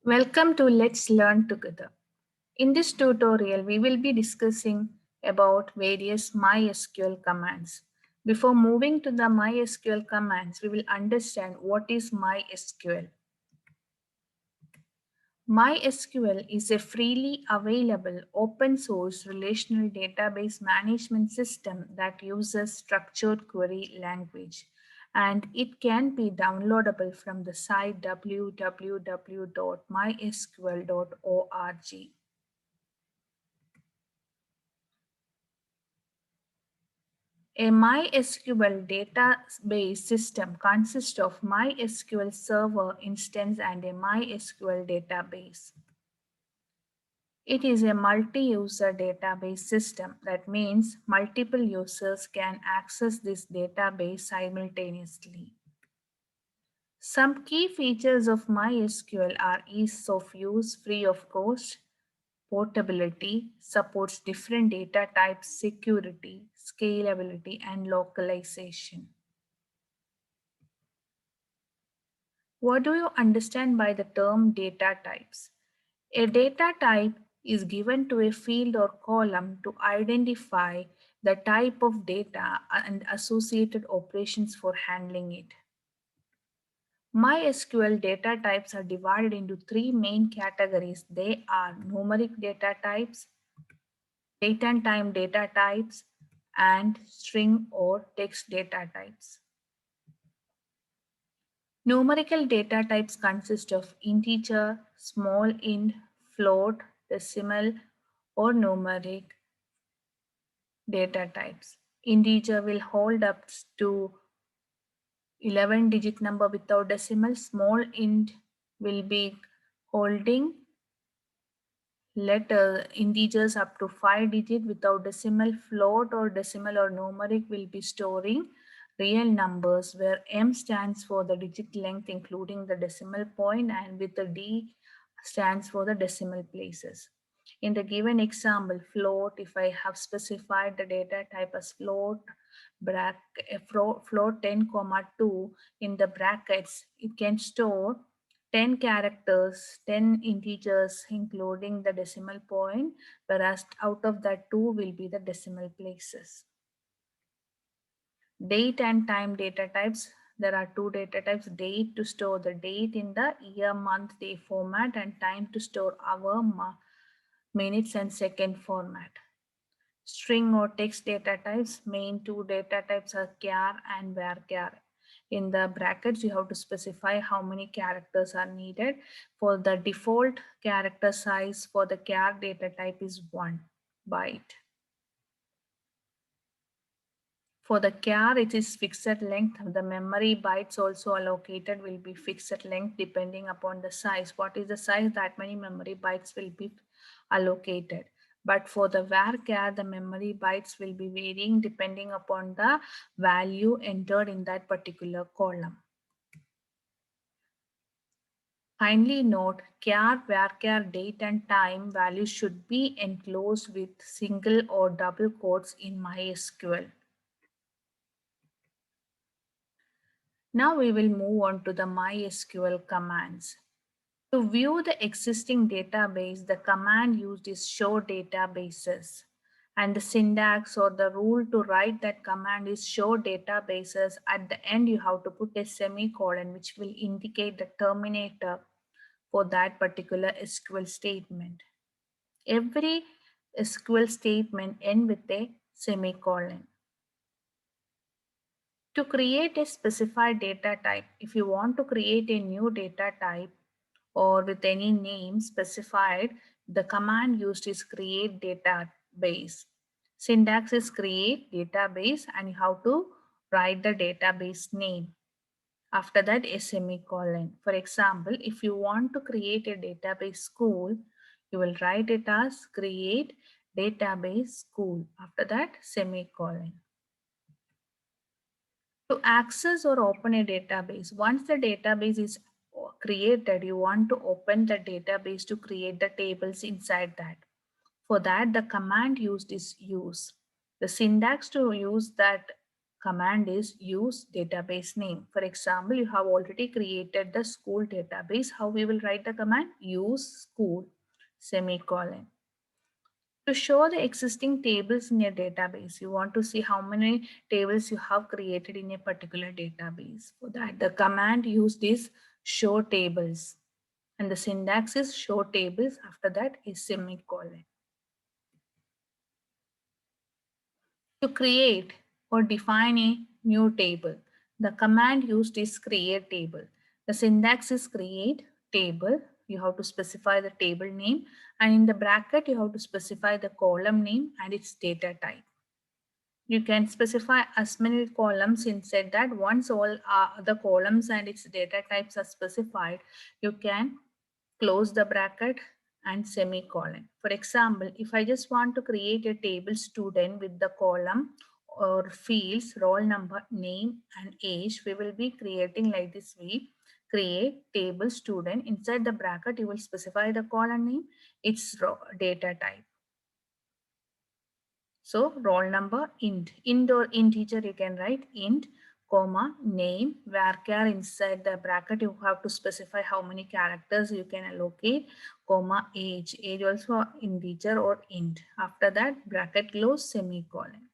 Welcome to Let's Learn Together. In this tutorial, we will be discussing about various MySQL commands. Before moving to the MySQL commands, we will understand what is MySQL. MySQL is a freely available open source relational database management system that uses structured query language, and it can be downloadable from the site www.mysql.org. A MySQL database system consists of MySQL server instance and a MySQL database. It is a multi-user database system. That means multiple users can access this database simultaneously. Some key features of MySQL are ease of use, free of cost, portability, supports different data types, security, scalability, and localization. What do you understand by the term data types? A data type is given to a field or column to identify the type of data and associated operations for handling it. MySQL data types are divided into three main categories. They are numeric data types, date and time data types, and string or text data types. Numerical data types consist of integer, small int, float, decimal, or numeric data types. Integer will hold up to 11-digit number without decimal. Small int will be holding letter integers up to 5 digit without decimal. Float or decimal or numeric will be storing real numbers where M stands for the digit length including the decimal point and with the D stands for the decimal places. In the given example, float, if I have specified the data type as float, float 10, 2 in the brackets, it can store 10 characters, 10 integers, including the decimal point, whereas out of that 2 will be the decimal places. Date and time data types. There are two data types: date to store the date in the year, month, day format, and time to store hour, minutes, and second format. String or text data types. Main two data types are char and varchar. In the brackets, you have to specify how many characters are needed. For the default character size for the char data type is 1 byte. For the char, it is fixed length. The memory bytes also allocated will be fixed length depending upon the size. What is the size? That many memory bytes will be allocated. But for the varchar, the memory bytes will be varying depending upon the value entered in that particular column. Kindly note, char, varchar, date and time values should be enclosed with single or double quotes in MySQL. Now we will move on to the MySQL commands. To view the existing database, the command used is show databases. And the syntax or the rule to write that command is show databases. At the end, you have to put a semicolon, which will indicate the terminator for that particular SQL statement. Every SQL statement ends with a semicolon. To create a specified data type, if you want to create a new data type or with any name specified, the command used is create database. Syntax is create database and you have to write the database name. After that, a semicolon. For example, if you want to create a database school, you will write it as create database school. After that, semicolon. To access or open a database, once the database is created, you want to open the database to create the tables inside that. For that, the command used is use. The syntax to use that command is use database name. For example, you have already created the school database. How we will write the command? Use school semicolon. To show the existing tables in a database, you want to see how many tables you have created in a particular database. For that, the command used is show tables, and the syntax is show tables. After that is semicolon. To create or define a new table, the command used is create table. The syntax is create table. You have to specify the table name, and in the bracket you have to specify the column name and its data type. You can specify as many columns inside that. Once all the columns and its data types are specified, you can close the bracket and semicolon. For example, if I just want to create a table student with the column or fields, roll number, name and age, we will be creating like this. We create table student. Inside the bracket, you will specify the column name, its data type. So roll number int or integer you can write int comma name varchar. Inside the bracket you have to specify how many characters you can allocate, comma age also integer or int. After that bracket close semicolon.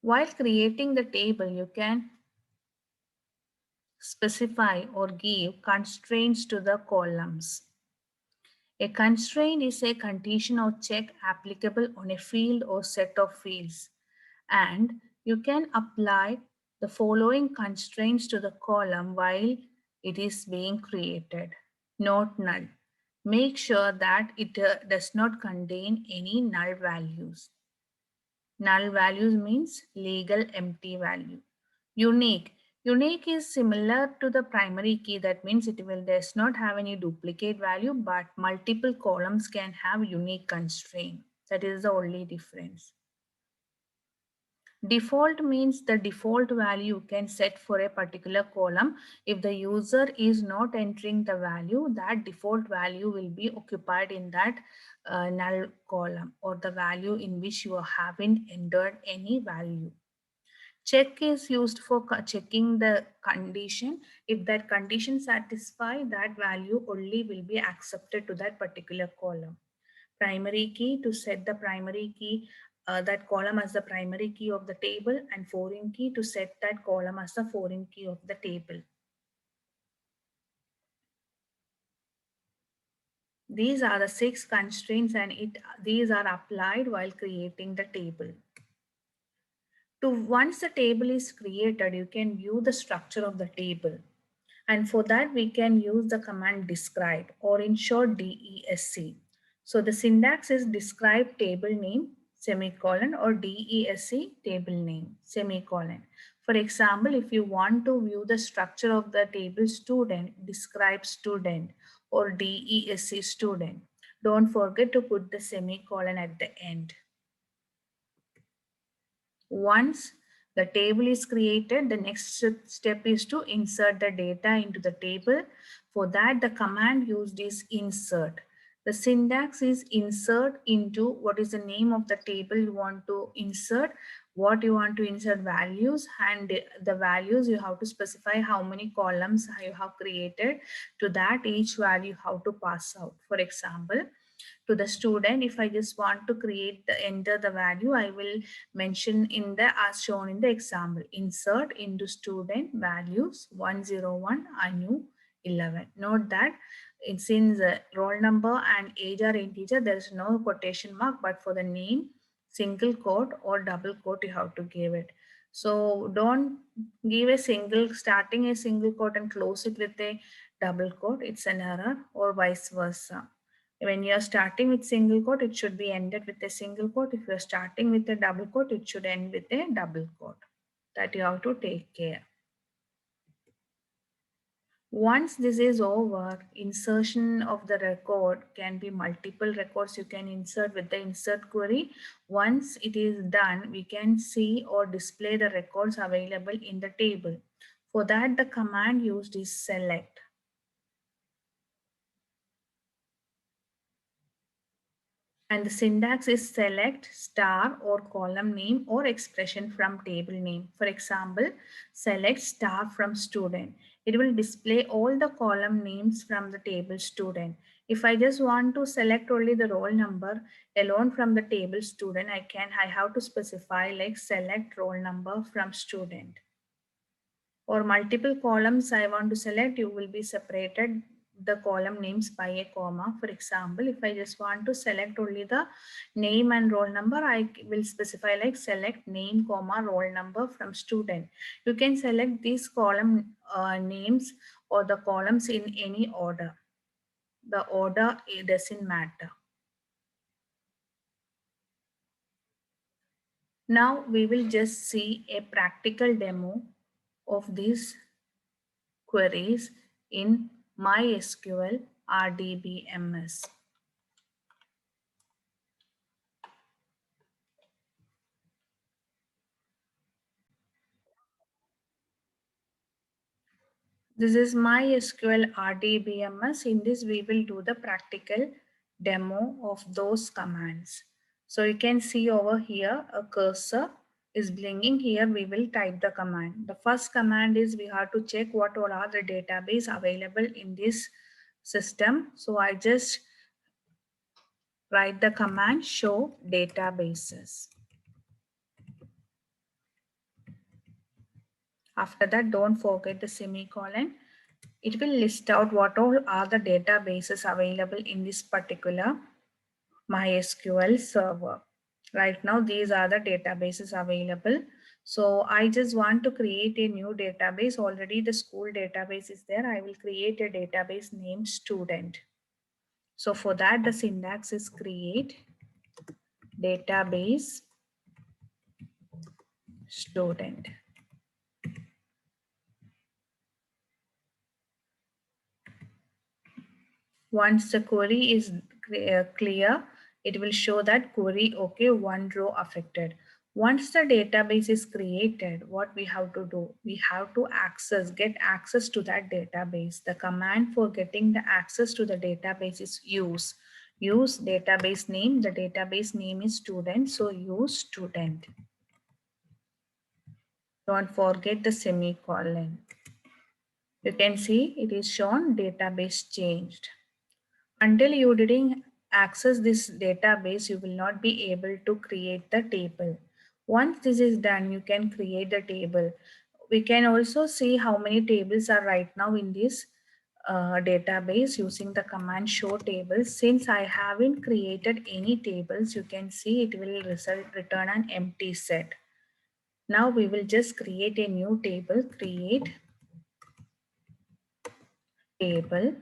While creating the table you can specify or give constraints to the columns. A constraint is a condition or check applicable on a field or set of fields, and you can apply the following constraints to the column while it is being created. Note null. Make sure that it does not contain any null values. Null values means legal empty value. Unique. Unique is similar to the primary key. That means it will does not have any duplicate value, but multiple columns can have unique constraint. That is the only difference. Default means the default value you can set for a particular column. If the user is not entering the value, that default value will be occupied in that null column or the value in which you haven't entered any value. Check is used for checking the condition. If that condition satisfies, that value only will be accepted to that particular column. Primary key to set the primary key, that column as the primary key of the table, and foreign key to set that column as the foreign key of the table. These are the 6 constraints and these are applied while creating the table. Once the table is created, you can view the structure of the table. And for that, we can use the command describe, or in short DESC. So the syntax is describe table name semicolon or DESC table name semicolon. For example, if you want to view the structure of the table student, describe student or DESC student. Don't forget to put the semicolon at the end. Once the table is created, the next step is to insert the data into the table. For that, the command used is insert. The syntax is insert into what is the name of the table you want to insert, what you want to insert values, and the values you have to specify how many columns you have created. To that, each value how to pass out. For example, to the student, if I just want to create the enter the value, I will mention in the as shown in the example, insert into student values 101 Anu 11. Note that since roll number and age are integer, there is no quotation mark, but for the name, single quote or double quote you have to give it. So don't give a single, starting a single quote and close it with a double quote. It's an error, or vice versa. When you are starting with single quote, it should be ended with a single quote. If you are starting with a double quote, it should end with a double quote. That you have to take care. Once this is over, insertion of the record can be multiple records you can insert with the insert query. Once it is done, we can see or display the records available in the table. For that, the command used is select. And the syntax is select star or column name or expression from table name. For example, select star from student. It will display all the column names from the table student. If I just want to select only the roll number alone from the table student, I have to specify like select roll number from student. Or multiple columns I want to select, you will be separated the column names by a comma. For example, if I just want to select only the name and roll number, I will specify like select name comma roll number from student. You can select these column names or the columns in any order. The order, it doesn't matter. Now we will just see a practical demo of these queries in MySQL RDBMS. This is MySQL RDBMS. In this, we will do the practical demo of those commands. So you can see over here, a cursor is blinking. Here we will type the command. The first command is we have to check what all are the database available in this system. So I just write the command show databases. After that, don't forget the semicolon. It will list out what all are the databases available in this particular MySQL server. Right now, these are the databases available. So I just want to create a new database. Already the school database is there. I will create a database named student. So for that, the syntax is create database student. Once the query is clear, it will show that query, okay, one row affected. Once the database is created, what we have to do? We have to get access to that database. The command for getting the access to the database is use. Use database name. The database name is student, so use student. Don't forget the semicolon. You can see it is shown database changed. Until you didn't access this database, you will not be able to create the table. Once this is done, you can create the table. We can also see how many tables are right now in this database using the command show tables. Since I haven't created any tables, you can see it will return an empty set. Now we will just create a new table, create table.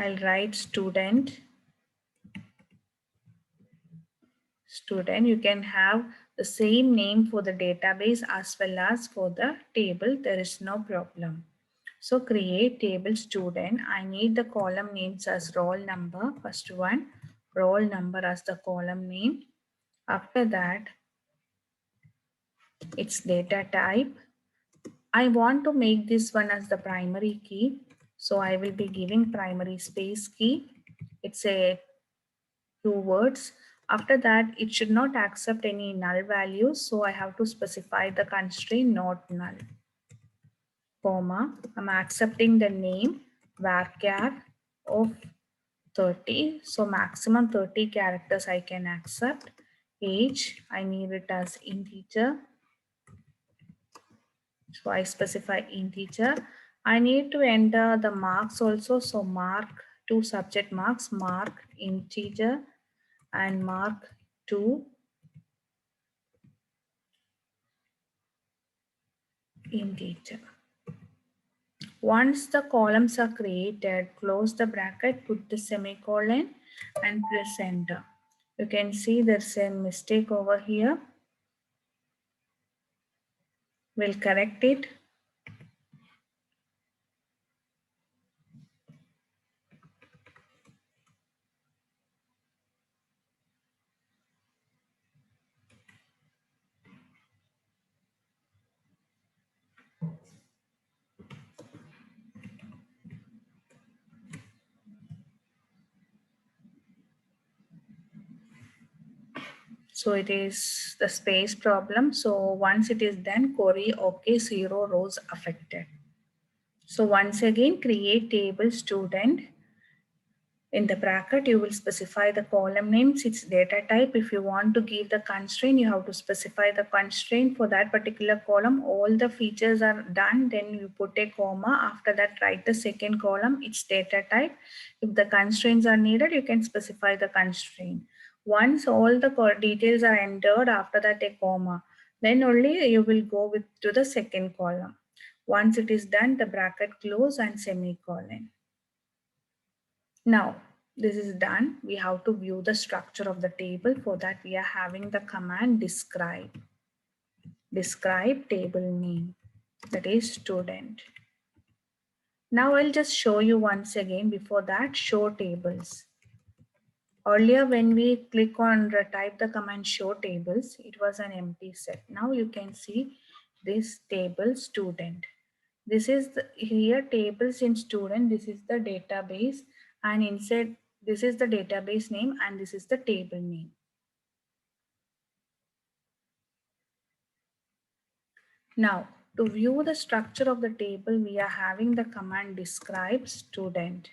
I'll write student. You can have the same name for the database as well as for the table. There is no problem. So create table student. I need the column names as roll number. First one, roll number as the column name. After that, it's data type. I want to make this one as the primary key. So I will be giving primary space key. It's a two words. After that, it should not accept any null values. So I have to specify the constraint not null, comma. I'm accepting the name varchar of 30. So maximum 30 characters I can accept. Age, I need it as integer. So I specify integer. I need to enter the marks also. So mark two subject marks, mark integer and mark 2 integer. Once the columns are created, close the bracket, put the semicolon and press enter. You can see there's a mistake over here. We'll correct it. So it is the space problem. So once it is done, query okay, 0 rows affected. So once again, create table student. In the bracket, you will specify the column names, its data type. If you want to give the constraint, you have to specify the constraint for that particular column. All the features are done. Then you put a comma. After that, write the second column, its data type. If the constraints are needed, you can specify the constraint. Once all the details are entered, after that a comma, then only you will go with to the second column. Once it is done, the bracket close and semicolon. Now, this is done. We have to view the structure of the table. For that, we are having the command describe. Describe table name, that is student. Now, I'll just show you once again. Before that, show tables. Earlier, when we click on type the command show tables, it was an empty set. Now you can see this table student. This is here tables in student. This is the database, and inside this is the database name and this is the table name. Now to view the structure of the table, we are having the command describe student.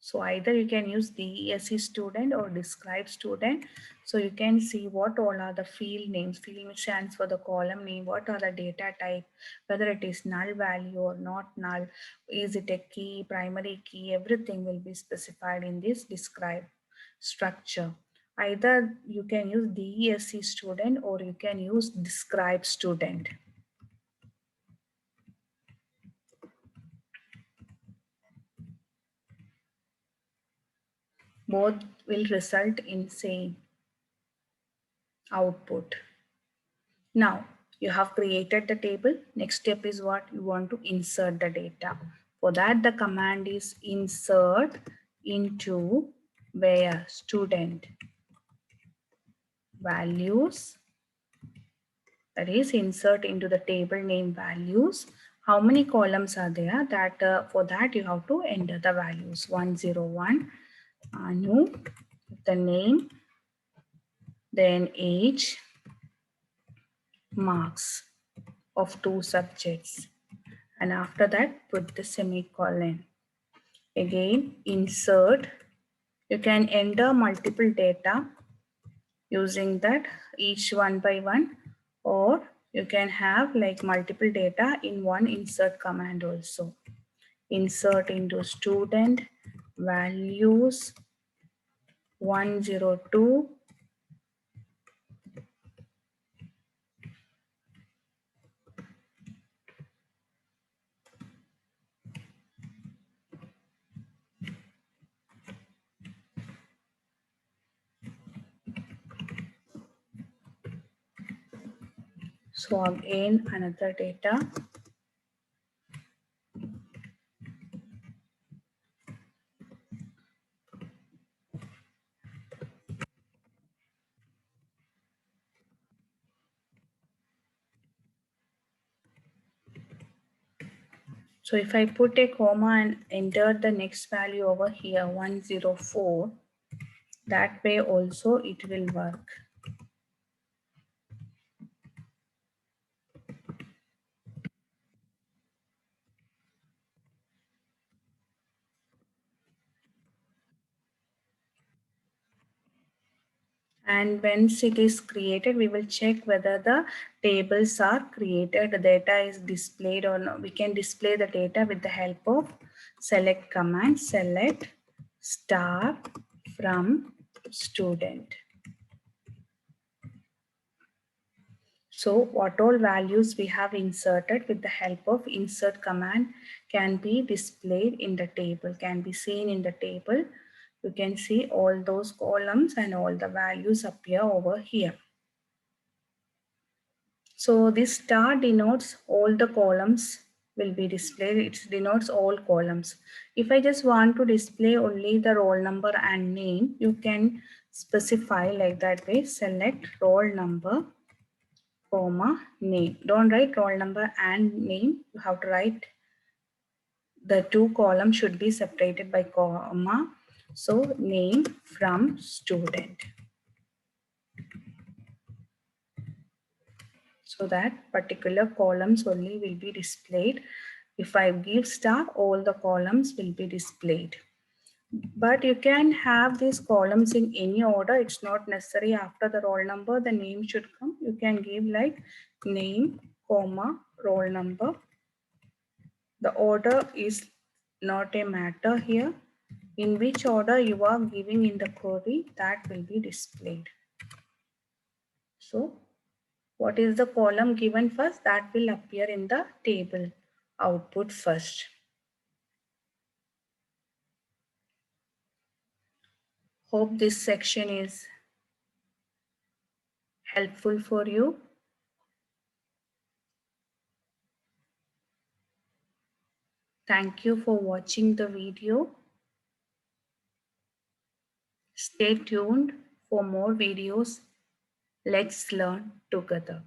So either you can use DESC student or describe student. So you can see what all are the field names. Field stands for the column name. What are the data type, whether it is null value or not null. Is it a key, primary key, everything will be specified in this describe structure. Either you can use DESC student or you can use describe student. Both will result in same output. Now you have created the table. Next step is what you want to insert the data. For that, the command is insert into where student values, that is insert into the table name values. How many columns are there? That for that you have to enter the values 101 Anu, the name, then age, marks of 2 subjects, and after that put the semicolon. Again insert, you can enter multiple data using that each one by one, or you can have like multiple data in one insert command also. Insert into student values 102 . So again another data. So if I put a comma and enter the next value over here 104, that way also it will work. And once it is created, we will check whether the tables are created, the data is displayed or not. We can display the data with the help of select command, select star from student. So what all values we have inserted with the help of insert command can be displayed in the table, can be seen in the table. You can see all those columns and all the values appear over here. So this star denotes all the columns will be displayed. It denotes all columns. If I just want to display only the roll number and name, you can specify like that way. Select roll number, comma, name. Don't write roll number and name. You have to write the two columns should be separated by comma. So name from student. So that particular columns only will be displayed. If I give star, all the columns will be displayed. But you can have these columns in any order. It's not necessary after the roll number, the name should come. You can give like name, comma, roll number. The order is not a matter here. In which order you are giving in the query, that will be displayed. So what is the column given first? That will appear in the table output first. Hope this section is helpful for you. Thank you for watching the video. Stay tuned for more videos. Let's learn together.